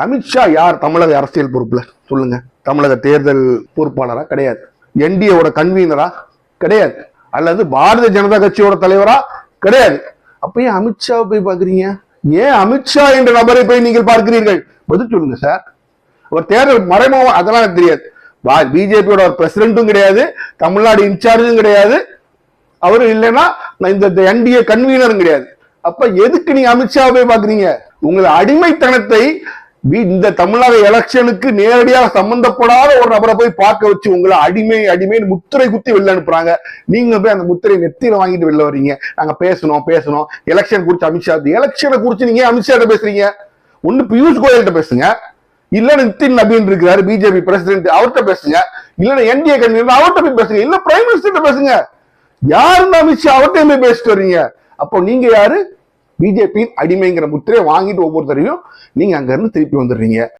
அமித்ஷா யார் தமிழக அரசியல் பொறுப்புல சொல்லுங்க? தமிழக தேர்தல் பொறுப்பாளரா? கிடையாது. என்டிஏவோட கன்வீனரா? கிடையாது. அல்லது பாரதிய ஜனதா கட்சியோட தலைவரா? கிடையாது. அப்ப ஏன் அமித்ஷாவை போய் பாக்குறீங்க? ஏன் அமித்ஷா என்ற நபரை போய் நீங்கள் பார்க்கிறீர்கள்? பதில் சொல்லுங்க சார். அவர் தேர்தல் மறைமுகம் அதெல்லாம் எனக்கு தெரியாது. பிஜேபியோட பிரசிடென்ட்டும் கிடையாது, தமிழ்நாடு இன்சார்ஜும் கிடையாது, அவரு இல்லைன்னா இந்த என்டிஏ கன்வீனரும் கிடையாது. அப்ப எதுக்கு நீங்க அமித்ஷாவை போய் பாக்குறீங்க? உங்களை அடிமைத்தனத்தை இந்த தமிழ்நாடு எலெக்ஷனுக்கு நேரடியாக சம்பந்தப்படாத ஒரு நபரை போய் பார்க்க வச்சு உங்களை அடிமைன்னு முத்திரை குத்தி வெளில அனுப்புறாங்க. நீங்க போய் அந்த முத்திரை நெத்தியில வாங்கிட்டு வெளில வர்றீங்க. நாங்க பேசணும் எலெக்ஷன் குறிச்சு அமித்ஷா. எலெக்ஷனை குறிச்சு நீங்க அமித்ஷா பேசுறீங்க? ஒண்ணு பியூஷ் கோயல்கிட்ட பேசுங்க, இல்ல நிதின் நபீன் இருக்கிறாரு பிஜேபி பிரசிடென்ட், அவர்கிட்ட பேசுங்க, இல்ல என்டிஏ கன்வீனர் அவர்கிட்ட போய் பேசுங்க, இல்ல பிரைம் மினிஸ்டர் பேசுங்க. யாருன்னு அமித்ஷா அவர்கிட்ட போய் பேசிட்டு வர்றீங்க? அப்போ நீங்க யாரு? பிஜேபியின் அடிமைங்கிற முத்திரையை வாங்கிட்டு ஒவ்வொருத்தரையும் நீங்க அங்க இருந்து திருப்பி வந்துடுறீங்க.